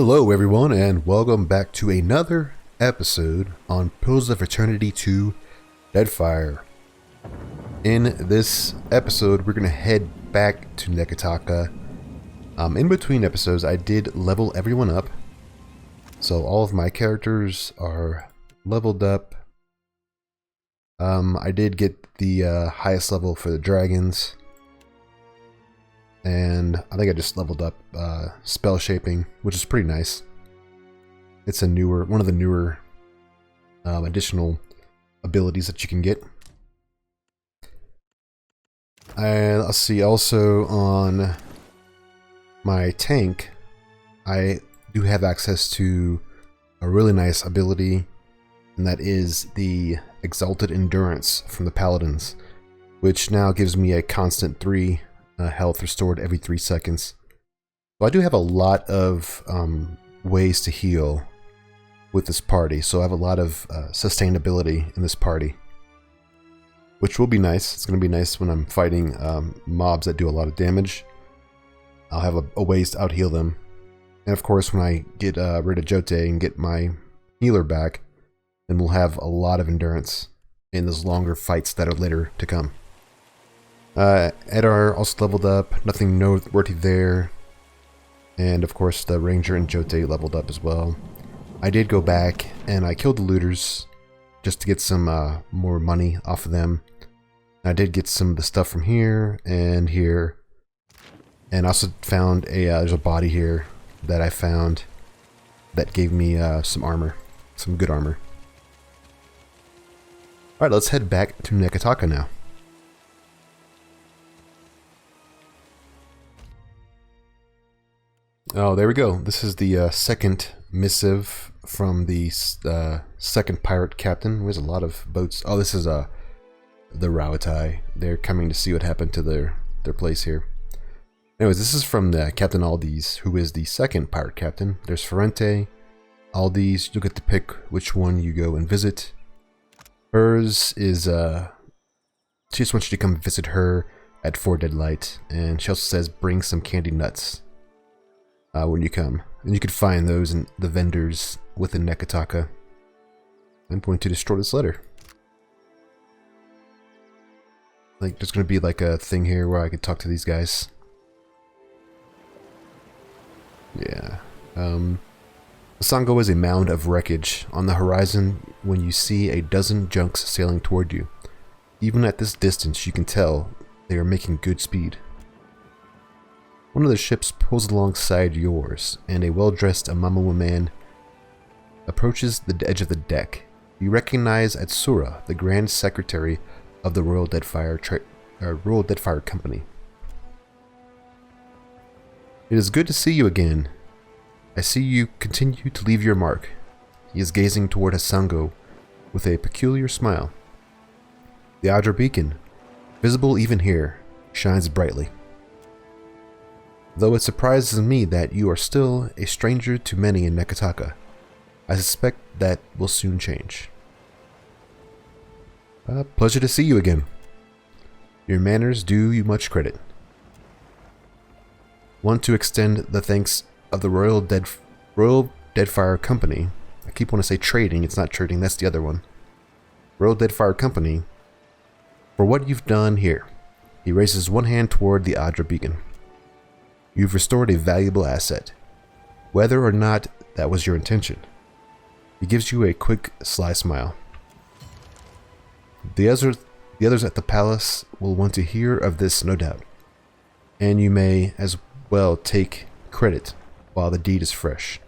Hello everyone and welcome back to another episode on Pillars of Eternity 2 Deadfire. In this episode we're going to head back to Neketaka. In between episodes I did level everyone up. So all of my characters are leveled up. I did get the highest level for the dragons. And I think I just leveled up spell shaping, which is pretty nice. It's one of the newer additional abilities that you can get. And let's see, also on my tank, I do have access to a really nice ability, and that is the Exalted Endurance from the Paladins, which now gives me a constant 3 health restored every 3 seconds. So I do have a lot of ways to heal with this party, so I have a lot of sustainability in this party, which will be nice. It's going to be nice when I'm fighting mobs that do a lot of damage. I'll have a ways to out-heal them. And of course, when I get rid of Xoti and get my healer back, then we'll have a lot of endurance in those longer fights that are later to come. Eder also leveled up, nothing noteworthy there. And of course the Ranger and Xoti leveled up as well. I did go back and I killed the looters just to get some more money off of them. I did get some of the stuff from here and here. And I also found there's a body here that I found that gave me some armor, some good armor. Alright, let's head back to Nekataka now. Oh, there we go. This is the second missive from the second pirate captain. There's a lot of boats. Oh, this is the Rauatai. They're coming to see what happened to their place here. Anyways, this is from the Captain Aldi's, who is the second pirate captain. There's Ferrante, Aldi's. You'll get to pick which one you go and visit. Hers is she just wants you to come visit her at 4 Deadlight, and she also says bring some candy nuts. When you come. And you can find those in the vendors within Nekataka. I'm going to destroy this letter. Like, there's going to be like a thing here where I could talk to these guys. Yeah. Sango is a mound of wreckage on the horizon when you see a dozen junks sailing toward you. Even at this distance, you can tell they are making good speed. One of the ships pulls alongside yours, and a well-dressed Amamawa man approaches the edge of the deck. You recognize Atsura, the Grand Secretary of the Royal Deadfire Company. It is good to see you again. I see you continue to leave your mark. He is gazing toward Hasango with a peculiar smile. The Adra beacon, visible even here, shines brightly. Though it surprises me that you are still a stranger to many in Nekataka, I suspect that will soon change. Pleasure to see you again. Your manners do you much credit. Want to extend the thanks of the Royal Deadfire Company. I keep wanting to say trading, it's not trading, that's the other one. Royal Deadfire Company, for what you've done here. He raises one hand toward the Adra beacon. You've restored a valuable asset, whether or not that was your intention. He gives you a quick, sly smile. The others at the palace will want to hear of this, no doubt, and you may as well take credit while the deed is fresh.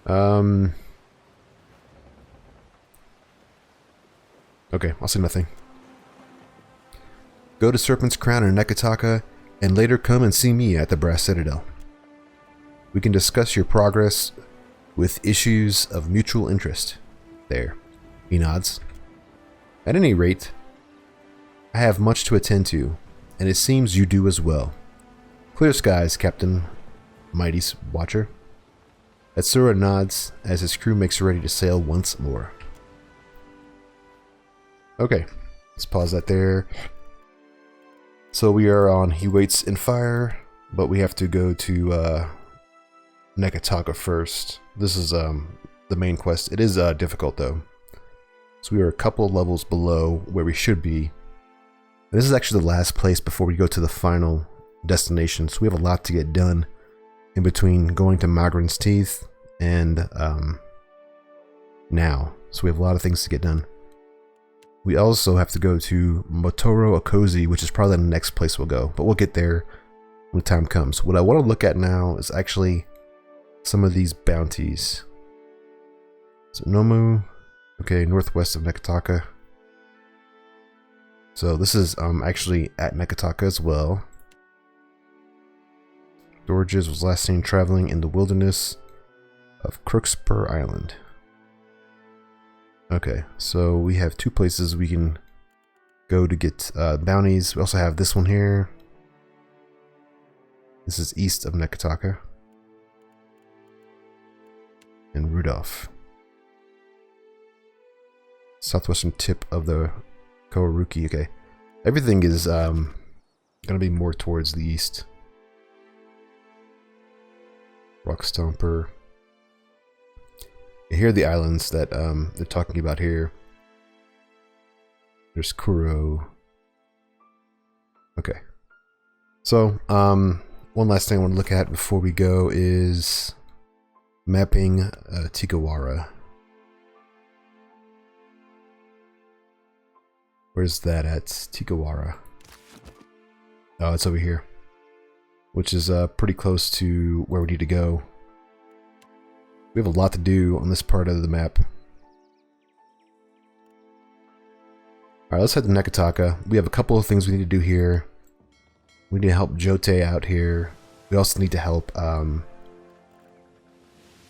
Okay, I'll say nothing. Go to Serpent's Crown in Nekataka, and later come and see me at the Brass Citadel. We can discuss your progress with issues of mutual interest. There. He nods. At any rate, I have much to attend to, and it seems you do as well. Clear skies, Captain Mighty's Watcher. Atsura nods as his crew makes ready to sail once more. Okay, let's pause that there. So we are on He Waits in Fire, but we have to go to Nekataka first. This is the main quest. It is difficult though. So we are a couple of levels below where we should be. And this is actually the last place before we go to the final destination. So we have a lot to get done in between going to Magran's Teeth and now. So we have a lot of things to get done. We also have to go to Motoro Okozi, which is probably the next place we'll go, but we'll get there when the time comes. What I want to look at now is actually some of these bounties. So Nomu, okay, northwest of Nekataka. So this is actually at Nekataka as well. Dorges was last seen traveling in the wilderness of Crookspur Island. Okay, so we have two places we can go to get bounties. We also have this one here. This is east of Nekataka. And Rudolph. Southwestern tip of the Kawaruki. Okay, everything is gonna be more towards the east. Rock Stomper. Here are the islands that they're talking about here. There's Kuro. Okay. So, one last thing I want to look at before we go is mapping Tigawara. Where's that at? Tigawara. Oh, it's over here. Which is pretty close to where we need to go. We have a lot to do on this part of the map. Alright, let's head to Nekataka. We have a couple of things we need to do here. We need to help Jote out here. We also need to help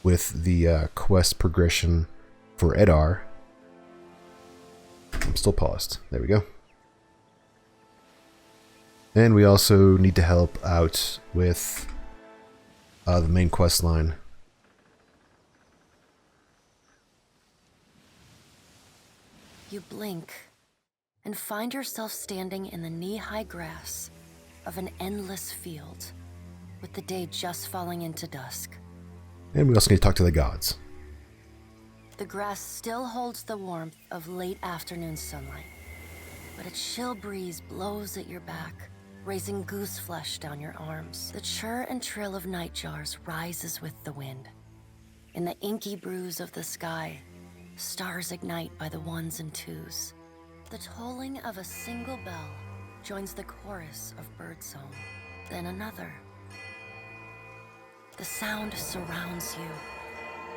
with the quest progression for Eder. I'm still paused. There we go. And we also need to help out with the main quest line. You blink and find yourself standing in the knee-high grass of an endless field, with the day just falling into dusk. And we also need to talk to the gods. The grass still holds the warmth of late afternoon sunlight, but a chill breeze blows at your back, raising goose flesh down your arms. The chirr and trill of nightjars rises with the wind. In the inky bruise of the sky, stars ignite by the ones and twos. The tolling of a single bell joins the chorus of birdsong, then another. The sound surrounds you.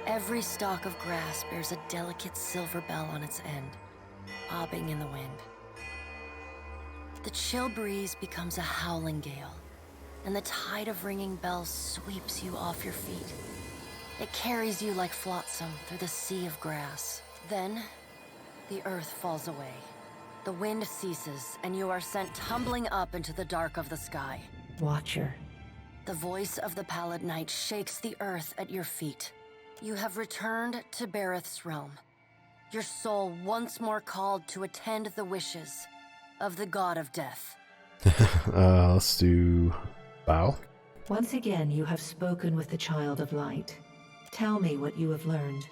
Every stalk of grass bears a delicate silver bell on its end, bobbing in the wind. The chill breeze becomes a howling gale, and the tide of ringing bells sweeps you off your feet. It carries you like flotsam through the sea of grass. Then, the earth falls away. The wind ceases, and you are sent tumbling up into the dark of the sky. Watcher. The voice of the pallid night shakes the earth at your feet. You have returned to Beraths' realm. Your soul once more called to attend the wishes of the god of death. Let's do bow. Once again, you have spoken with the child of light. Tell me what you have learned.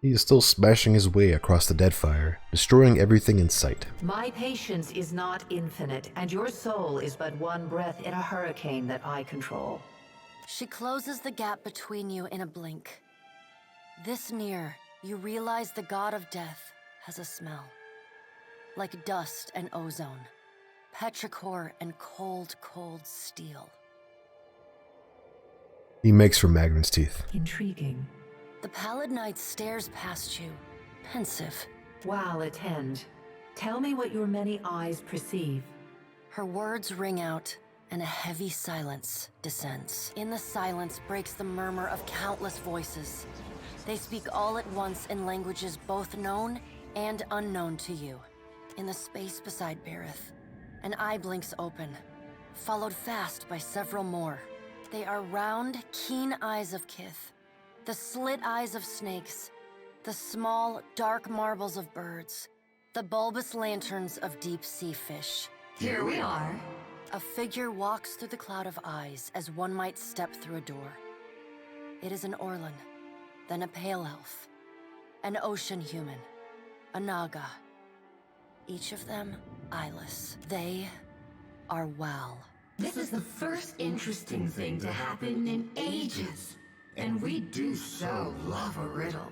He is still smashing his way across the Deadfire, destroying everything in sight. My patience is not infinite, and your soul is but one breath in a hurricane that I control. She closes the gap between you in a blink. This near, you realize the god of death has a smell. Like dust and ozone, petrichor and cold, cold steel. He makes for Magran's Teeth. Intriguing. The pallid knight stares past you, pensive. While attend, tell me what your many eyes perceive. Her words ring out, and a heavy silence descends. In the silence breaks the murmur of countless voices. They speak all at once in languages both known and unknown to you. In the space beside Berath, an eye blinks open, followed fast by several more. They are round, keen eyes of Kith, the slit eyes of snakes, the small, dark marbles of birds, the bulbous lanterns of deep-sea fish. Here we are. A figure walks through the cloud of eyes as one might step through a door. It is an Orlan, then a pale elf, an ocean human, a Naga. Each of them eyeless. They are Wal. This is the first interesting thing to happen in ages. And we do so love a riddle.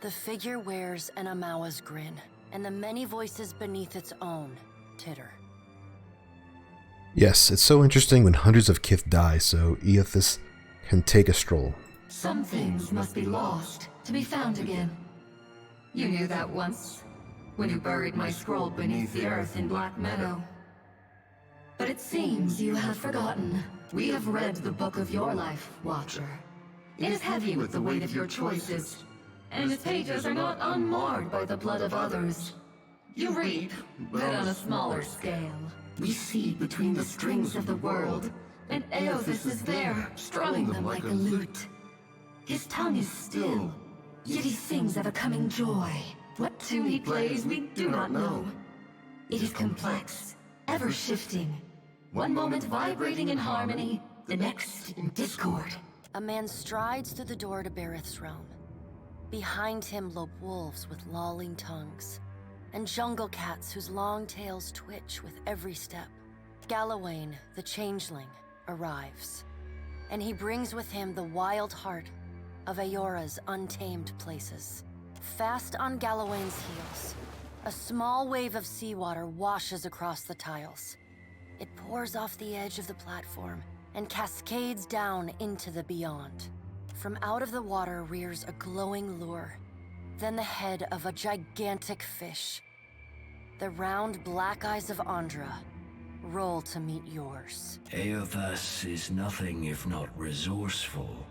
The figure wears an Amawa's grin, and the many voices beneath its own titter. Yes, it's so interesting when hundreds of kith die so Eothas can take a stroll. Some things must be lost to be found again. You knew that once, when you buried my scroll beneath the earth in Black Meadow. But it seems you have forgotten. We have read the book of your life, Watcher. It is heavy with the weight of your choices, and its pages are not unmarred by the blood of others. You read, but on a smaller scale. We see between the strings of the world, and Eothas is there, strumming them like a lute. His tongue is still, yet he sings of a coming joy. What tune he plays, we do not know. It is complex, ever-shifting. One moment vibrating in harmony, the next in discord. A man strides through the door to Berath's realm. Behind him lope wolves with lolling tongues, and jungle cats whose long tails twitch with every step. Galawain, the changeling, arrives, and he brings with him the wild heart of Eora's untamed places. Fast on Galawain's heels, a small wave of seawater washes across the tiles. It pours off the edge of the platform and cascades down into the beyond. From out of the water rears a glowing lure, then the head of a gigantic fish. The round black eyes of Andra roll to meet yours. Eothas is nothing if not resourceful.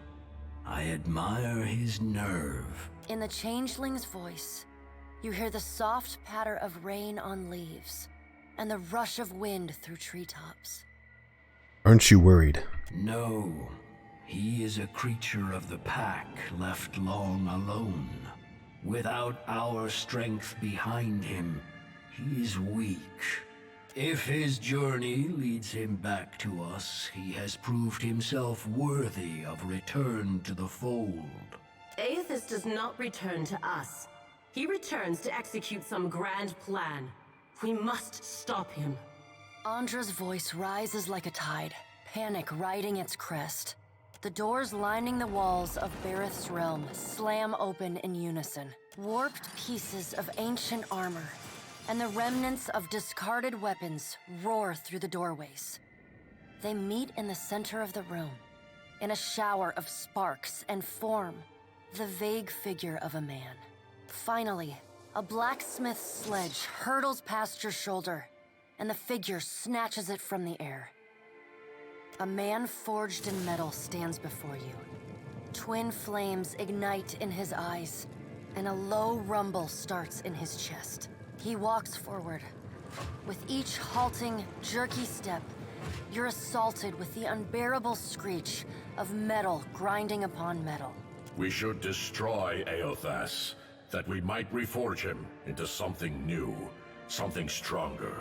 I admire his nerve. In the changeling's voice, you hear the soft patter of rain on leaves and the rush of wind through treetops. Aren't you worried? No, he is a creature of the pack left long alone. Without our strength behind him, he is weak. If his journey leads him back to us, he has proved himself worthy of return to the fold. Eothas does not return to us. He returns to execute some grand plan. We must stop him. Andra's voice rises like a tide, panic riding its crest. The doors lining the walls of Berath's realm slam open in unison. Warped pieces of ancient armor and the remnants of discarded weapons roar through the doorways. They meet in the center of the room, in a shower of sparks and form, the vague figure of a man. Finally, a blacksmith's sledge hurtles past your shoulder, and the figure snatches it from the air. A man forged in metal stands before you. Twin flames ignite in his eyes, and a low rumble starts in his chest. He walks forward. With each halting, jerky step, you're assaulted with the unbearable screech of metal grinding upon metal. We should destroy Eothas, that we might reforge him into something new, something stronger.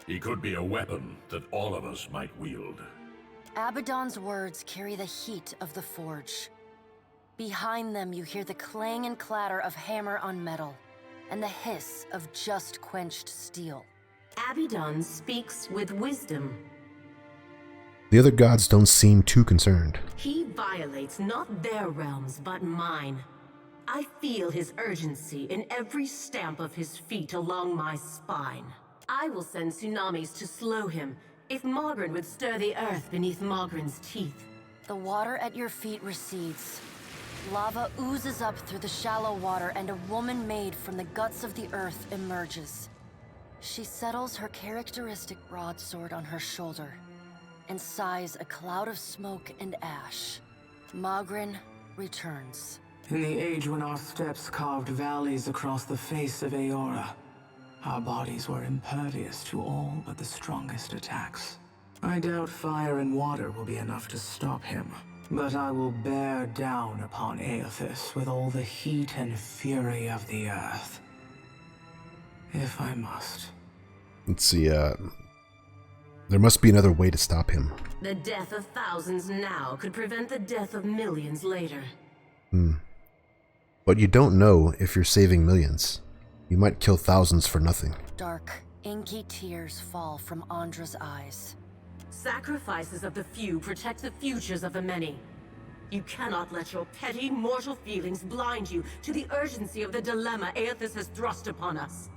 He could be a weapon that all of us might wield. Abaddon's words carry the heat of the forge. Behind them you hear the clang and clatter of hammer on metal, and the hiss of just quenched steel. Abaddon speaks with wisdom. The other gods don't seem too concerned. He violates not their realms, but mine. I feel his urgency in every stamp of his feet along my spine. I will send tsunamis to slow him, if Mogren would stir the earth beneath Mogren's teeth. The water at your feet recedes. Lava oozes up through the shallow water, and a woman made from the guts of the earth emerges. She settles her characteristic broadsword on her shoulder and sighs a cloud of smoke and ash. Mogren returns. In the age when our steps carved valleys across the face of Eora, our bodies were impervious to all but the strongest attacks. I doubt fire and water will be enough to stop him, but I will bear down upon Eothas with all the heat and fury of the earth. If I must. Let's see, There must be another way to stop him. The death of thousands now could prevent the death of millions later. But you don't know if you're saving millions. You might kill thousands for nothing. Dark, inky tears fall from Andra's eyes. Sacrifices of the few protect the futures of the many. You cannot let your petty mortal feelings blind you to the urgency of the dilemma Aethys has thrust upon us.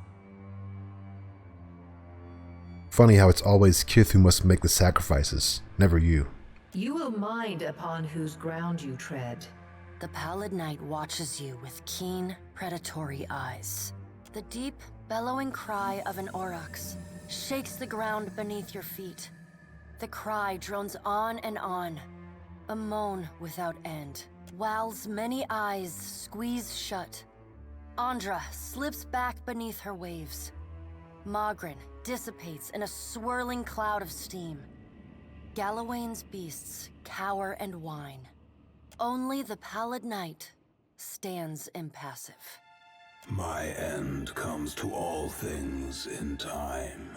Funny how it's always Kith who must make the sacrifices, never you. You will mind upon whose ground you tread. The pallid night watches you with keen, predatory eyes. The deep, bellowing cry of an aurochs shakes the ground beneath your feet. The cry drones on and on, a moan without end. Wal's many eyes squeeze shut. Andra slips back beneath her waves. Magrin dissipates in a swirling cloud of steam. Galawain's beasts cower and whine. Only the pallid night stands impassive. My end comes to all things in time.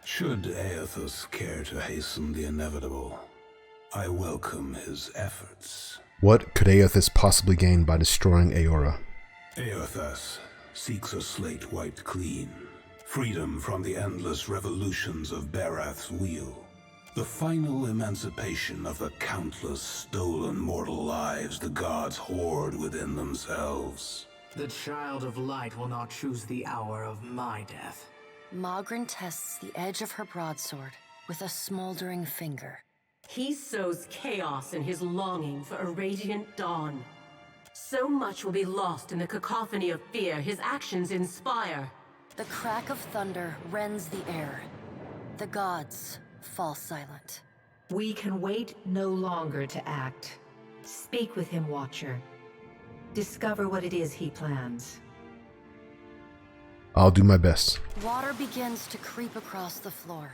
Should Aethys care to hasten the inevitable, I welcome his efforts. What could Aethys possibly gain by destroying Aeora? Aethys seeks a slate wiped clean. Freedom from the endless revolutions of Berath's wheel. The final emancipation of the countless stolen mortal lives the gods hoard within themselves. The Child of Light will not choose the hour of my death. Magrin tests the edge of her broadsword with a smoldering finger. He sows chaos in his longing for a radiant dawn. So much will be lost in the cacophony of fear his actions inspire. The crack of thunder rends the air. The gods fall silent. We can wait no longer to act. Speak with him, Watcher. Discover what it is he plans. I'll do my best. Water begins to creep across the floor.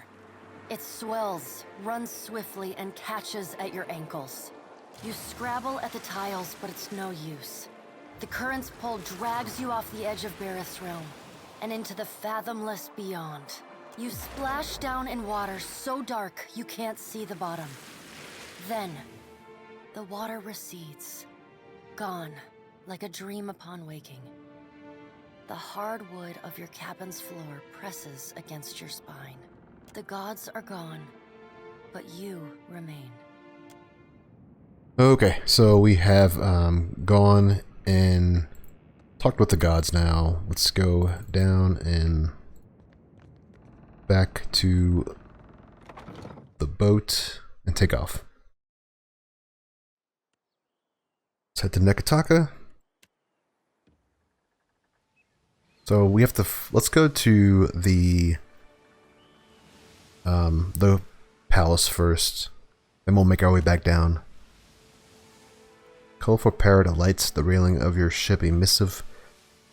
It swells, runs swiftly, and catches at your ankles. You scrabble at the tiles, but it's no use. The current's pull drags you off the edge of Berath's realm and into the fathomless beyond. You splash down in water so dark you can't see the bottom. Then, the water recedes, gone like a dream upon waking. The hard wood of your cabin's floor presses against your spine. The gods are gone, but you remain. Okay, so we have gone and talked with the gods now. Let's go down and back to the boat and take off. Let's head to Nekataka. So we have to, let's go to the palace first, then we'll make our way back down. Colorful parrot lights the railing of your ship. A missive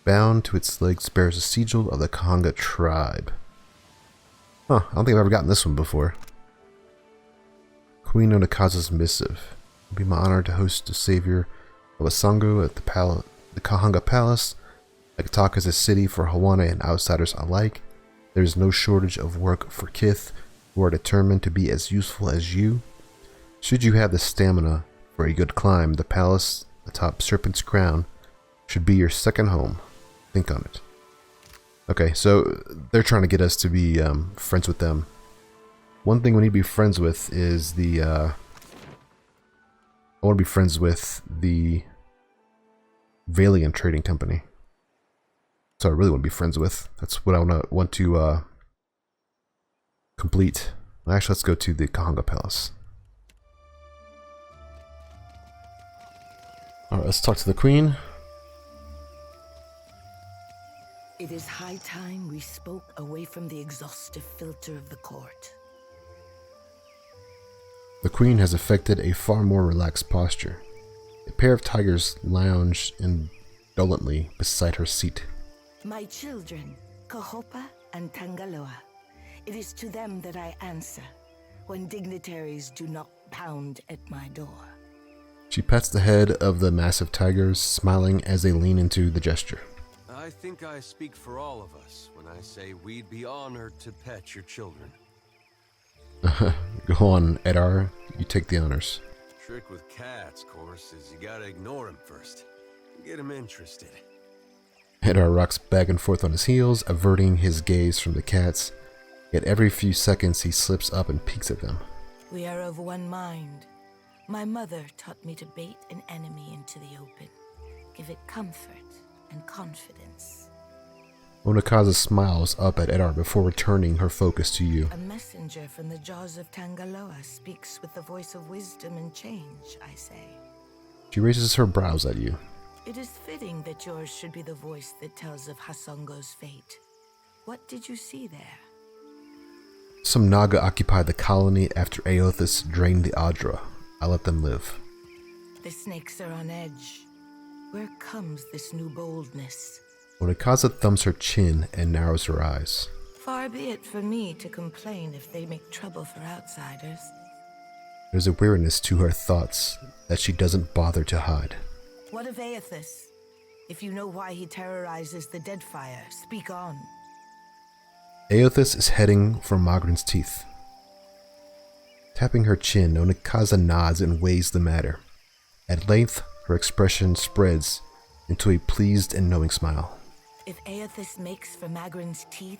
bound to its legs bears a sigil of the Kahanga tribe. Huh, I don't think I've ever gotten this one before. Queen Onakaza's missive. It would be my honor to host the savior of Asango at the Kahanga Palace. Nekataka is a city for Hawana and outsiders alike. There is no shortage of work for Kith who are determined to be as useful as you. Should you have the stamina for a good climb, the palace atop Serpent's Crown should be your second home. Think on it. Okay, so they're trying to get us to be friends with them. One thing we need to be friends with is the... I want to be friends with the Valiant Trading Company. So I really want to be friends with. That's what I want to complete. Actually, let's go to the Kahanga Palace. Alright, let's talk to the Queen. It is high time we spoke away from the exhaustive filter of the court. The Queen has affected a far more relaxed posture. A pair of tigers lounge indolently beside her seat. My children, Kahopa and Tangaloa, it is to them that I answer when dignitaries do not pound at my door. She pats the head of the massive tigers, smiling as they lean into the gesture. I think I speak for all of us when I say we'd be honored to pet your children. Go on, Eder. You take the honors. Trick with cats, of course, is you gotta ignore him first. Get him interested. Eder rocks back and forth on his heels, averting his gaze from the cats. Yet every few seconds he slips up and peeks at them. We are of one mind. My mother taught me to bait an enemy into the open. Give it comfort and confidence. Onakaza smiles up at Eder before returning her focus to you. A messenger from the jaws of Tangaloa speaks with the voice of wisdom and change, I say. She raises her brows at you. It is fitting that yours should be the voice that tells of Hasongo's fate. What did you see there? Some Naga occupied the colony after Aothas drained the Adra. I let them live. The snakes are on edge. Where comes this new boldness? Onakaza thumbs her chin and narrows her eyes. Far be it for me to complain if they make trouble for outsiders. There's a weariness to her thoughts that she doesn't bother to hide. What of Aothas? If you know why he terrorizes the Deadfire, speak on. Aothas is heading for Magrin's teeth. Tapping her chin, Onakaza nods and weighs the matter. At length, her expression spreads into a pleased and knowing smile. If Aothas makes for Magrin's teeth,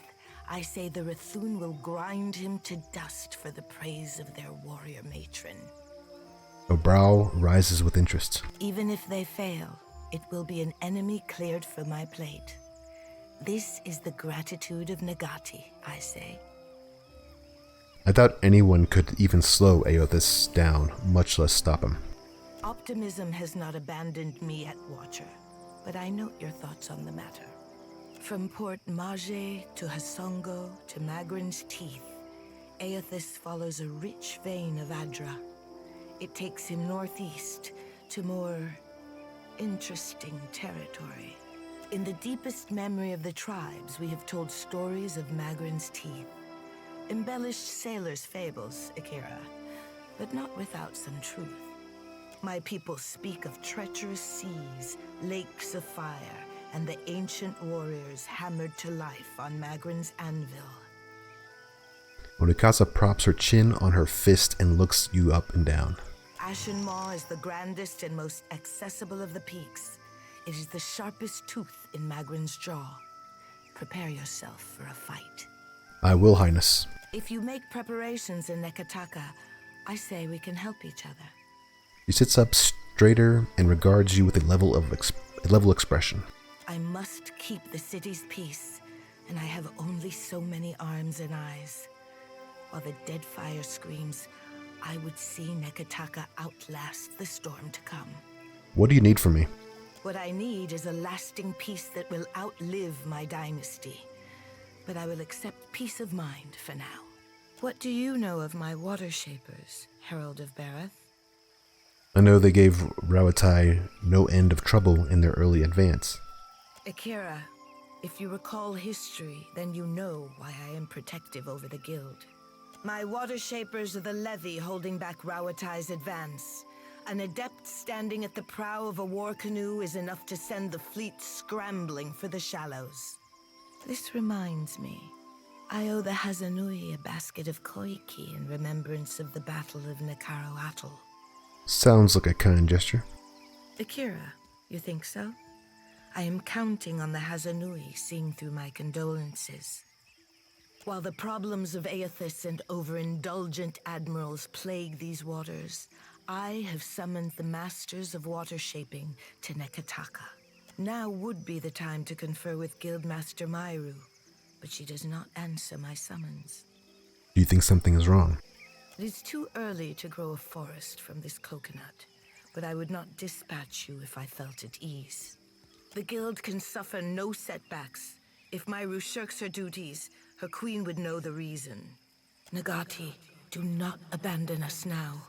I say the Rathun will grind him to dust for the praise of their warrior matron. Her brow rises with interest. Even if they fail, it will be an enemy cleared from my plate. This is the gratitude of Nagati, I say. I doubt anyone could even slow Aothas down, much less stop him. Optimism has not abandoned me yet, Watcher, but I note your thoughts on the matter. From Port Mage to Hasongo to Magrin's teeth, Aothas follows a rich vein of Adra. It takes him northeast to more interesting territory. In the deepest memory of the tribes, we have told stories of Magrin's teeth. Embellished sailors' fables, Akira, but not without some truth. My people speak of treacherous seas, lakes of fire, and the ancient warriors hammered to life on Magrin's anvil. Onakaza props her chin on her fist and looks you up and down. Ashen Maw is the grandest and most accessible of the peaks. It is the sharpest tooth in Magrin's jaw. Prepare yourself for a fight. I will, Highness. If you make preparations in Nekataka, I say we can help each other. She sits up straighter and regards you with a level expression. I must keep the city's peace, and I have only so many arms and eyes. While the Deadfire screams, I would see Nekataka outlast the storm to come. What do you need from me? What I need is a lasting peace that will outlive my dynasty. But I will accept peace of mind for now. What do you know of my water shapers, Herald of Berath? I know they gave Rawatai no end of trouble in their early advance. Akira, if you recall history, then you know why I am protective over the guild. My water shapers are the levy holding back Rawatai's advance. An adept standing at the prow of a war canoe is enough to send the fleet scrambling for the shallows. This reminds me, I owe the Hazanui a basket of koiki in remembrance of the Battle of Nekaro Atoll. Sounds like a kind gesture. Akira, you think so? I am counting on the Hazanui seeing through my condolences. While the problems of Aothas and overindulgent admirals plague these waters, I have summoned the masters of water shaping to Nekataka. Now would be the time to confer with Guildmaster Myru, but she does not answer my summons. Do you think something is wrong? It is too early to grow a forest from this coconut, but I would not dispatch you if I felt at ease. The guild can suffer no setbacks. If Myru shirks her duties, her queen would know the reason. Nagati, do not abandon us now.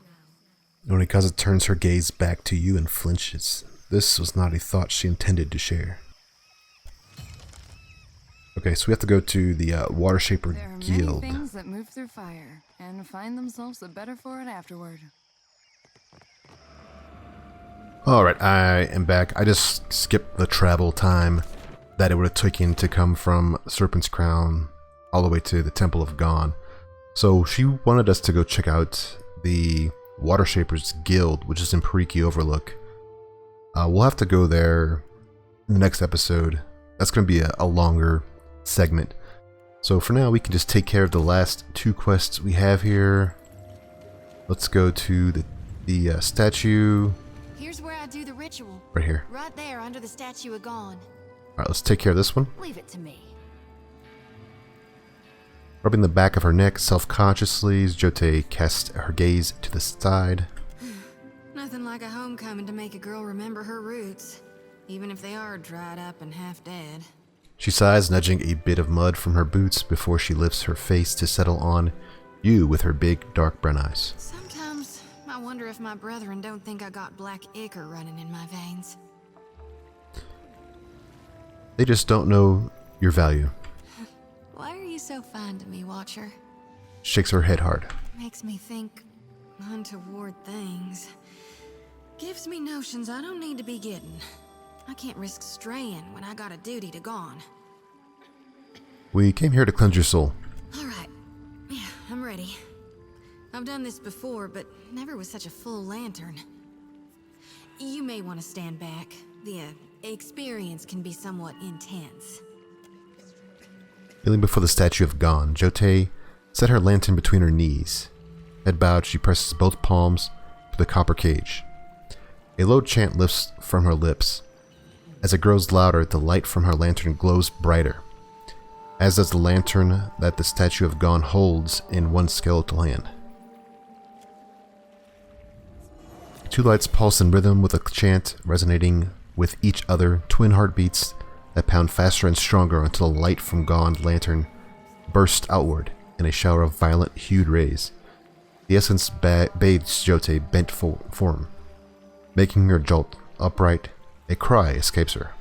Onikaza turns her gaze back to you and flinches. This was not a thought she intended to share. Okay, so we have to go to the Water Shaper Guild. There are many things that move through fire and find themselves the better for it afterward. Alright, I am back. I just skipped the travel time that it would have taken to come from Serpent's Crown all the way to the Temple of Gaun. So she wanted us to go check out the Water Shapers Guild, which is in Pariki Overlook. We'll have to go there in the next episode. That's going to be a longer segment. So for now, we can just take care of the last 2 quests we have here. Let's go to the statue. Here's where I do the ritual. Right here. Right there under the statue of Gaun. Alright, let's take care of this one. Leave it to me. Rubbing the back of her neck self-consciously, Xoti casts her gaze to the side. Nothing like a homecoming to make a girl remember her roots, even if they are dried up and half dead. She sighs, nudging a bit of mud from her boots before she lifts her face to settle on you with her big, dark brown eyes. Sometimes I wonder if my brethren don't think I got black ichor running in my veins. They just don't know your value. Why are you so fine to me, Watcher? Shakes her head hard. Makes me think untoward things. Gives me notions I don't need to be getting. I can't risk straying when I got a duty to Gaun. We came here to cleanse your soul. Alright. Yeah, I'm ready. I've done this before, but never with such a full lantern. You may want to stand back. The experience can be somewhat intense. Kneeling before the statue of Gaun, Xoti set her lantern between her knees. Head bowed, she presses both palms to the copper cage. A low chant lifts from her lips. As it grows louder, the light from her lantern glows brighter, as does the lantern that the statue of Gaun holds in one skeletal hand. The 2 lights pulse in rhythm with a chant resonating with each other, twin heartbeats that pound faster and stronger until the light from Gaun's lantern bursts outward in a shower of violent hued rays. The essence bathes Xoti bent form, making her jolt upright. A cry escapes her.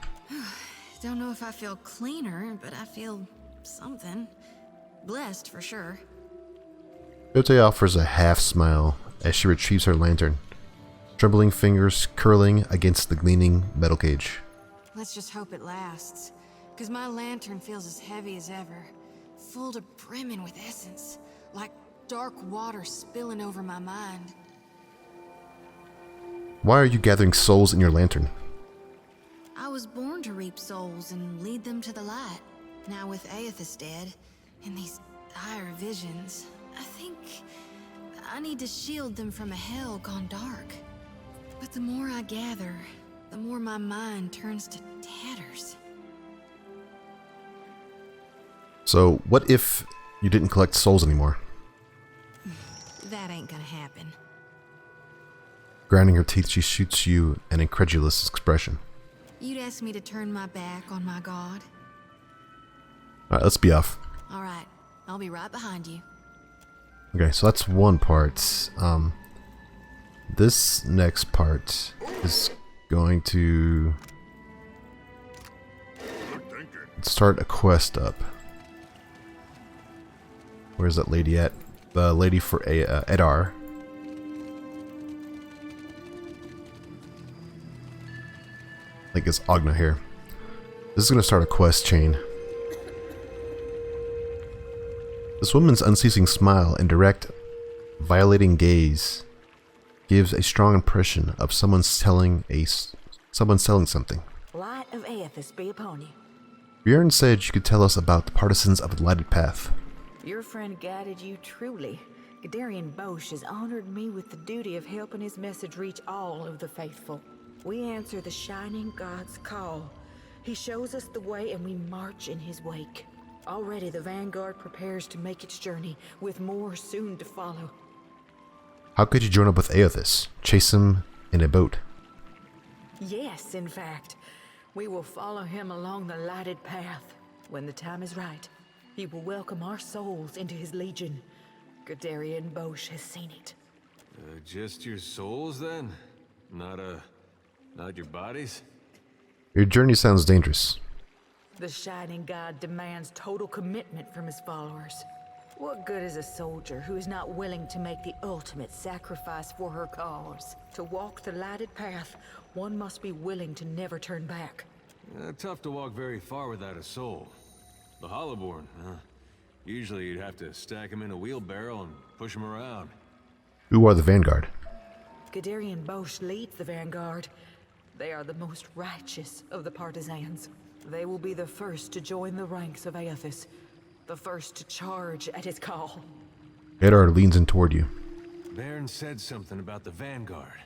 Don't know if I feel cleaner, but I feel something. Blessed for sure. Xoti offers a half smile as she retrieves her lantern, trembling fingers curling against the gleaming metal cage. Let's just hope it lasts, because my lantern feels as heavy as ever, full to brimming with essence, like dark water spilling over my mind. Why are you gathering souls in your lantern? I was born to reap souls and lead them to the light. Now with Aethys dead, and these dire visions, I think I need to shield them from a hell gone dark. But the more I gather, the more my mind turns to tatters. So, what if you didn't collect souls anymore? That ain't gonna happen. Grinding her teeth, she shoots you an incredulous expression. You'd ask me to turn my back on my god? Alright, let's be off. Alright, I'll be right behind you. Okay, so that's one part. This next part is going to start a quest up. Where's that lady at? The lady for Eder. I think it's Agna here. This is going to start a quest chain. This woman's unceasing smile and direct, violating gaze gives a strong impression of someone selling something. Light of Aethys be upon you. Bjorn said you could tell us about the partisans of the lighted path. Your friend guided you truly. Gadarian Bosch has honored me with the duty of helping his message reach all of the faithful. We answer the shining god's call. He shows us the way and we march in his wake. Already the vanguard prepares to make its journey, with more soon to follow. How could you join up with Aethys? Chase him in a boat? Yes, in fact. We will follow him along the lighted path. When the time is right, he will welcome our souls into his legion. Gadarian Bosch has seen it. Just your souls, then? Not your bodies? Your journey sounds dangerous. The Shining God demands total commitment from his followers. What good is a soldier who is not willing to make the ultimate sacrifice for her cause? To walk the lighted path, one must be willing to never turn back. Tough to walk very far without a soul. The Hollowborn, huh? Usually you'd have to stack them in a wheelbarrow and push them around. Who are the Vanguard? Gadarian Bosch leads the Vanguard. They are the most righteous of the partisans. They will be the first to join the ranks of Aethys, the first to charge at his call. Eder leans in toward you. Baron said something about the Vanguard.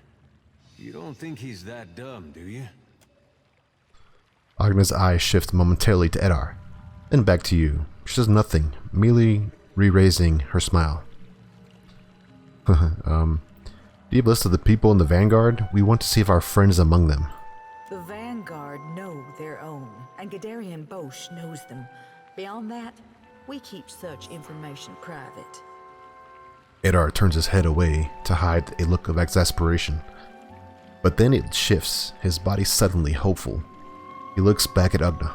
You don't think he's that dumb, do you? Agna's eyes shift momentarily to Eder, then back to you. She says nothing, merely re-raising her smile. Do you have a list of the people in the Vanguard? We want to see if our friend is among them. The Vanguard know their own, and Gadarian Bosch knows them. Beyond that, we keep such information private. Eder turns his head away to hide a look of exasperation. But then it shifts, his body suddenly hopeful. He looks back at Agna.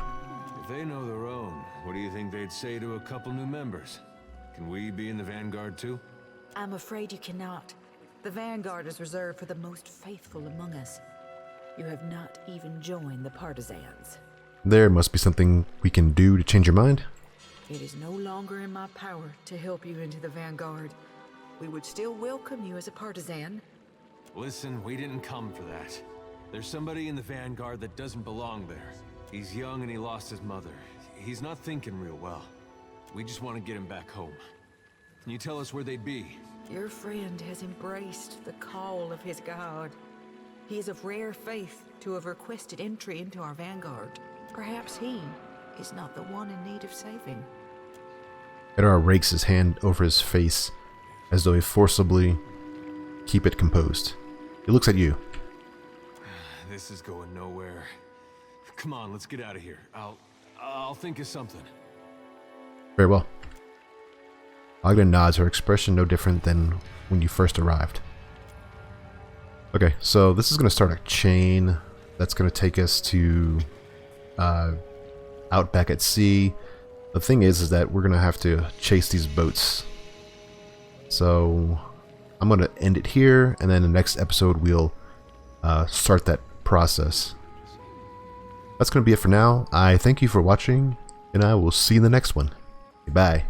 If they know their own, what do you think they'd say to a couple new members? Can we be in the Vanguard too? I'm afraid you cannot. The Vanguard is reserved for the most faithful among us. You have not even joined the partisans. There must be something we can do to change your mind? It is no longer in my power to help you into the Vanguard. We would still welcome you as a partisan. Listen, we didn't come for that. There's somebody in the Vanguard that doesn't belong there. He's young and he lost his mother. He's not thinking real well. We just want to get him back home. Can you tell us where they'd be? Your friend has embraced the call of his god. He is of rare faith to have requested entry into our Vanguard. Perhaps he is not the one in need of saving. Eder rakes his hand over his face as though he forcibly keep it composed. He looks at you. This is going nowhere. Come on, let's get out of here. I'll think of something. Very well. Agna nods, her expression no different than when you first arrived. Okay, so this is going to start a chain that's going to take us to out back at sea. The thing is that we're going to have to chase these boats. So I'm going to end it here, and then the next episode we'll start that process. That's going to be it for now. I thank you for watching, and I will see you in the next one. Goodbye.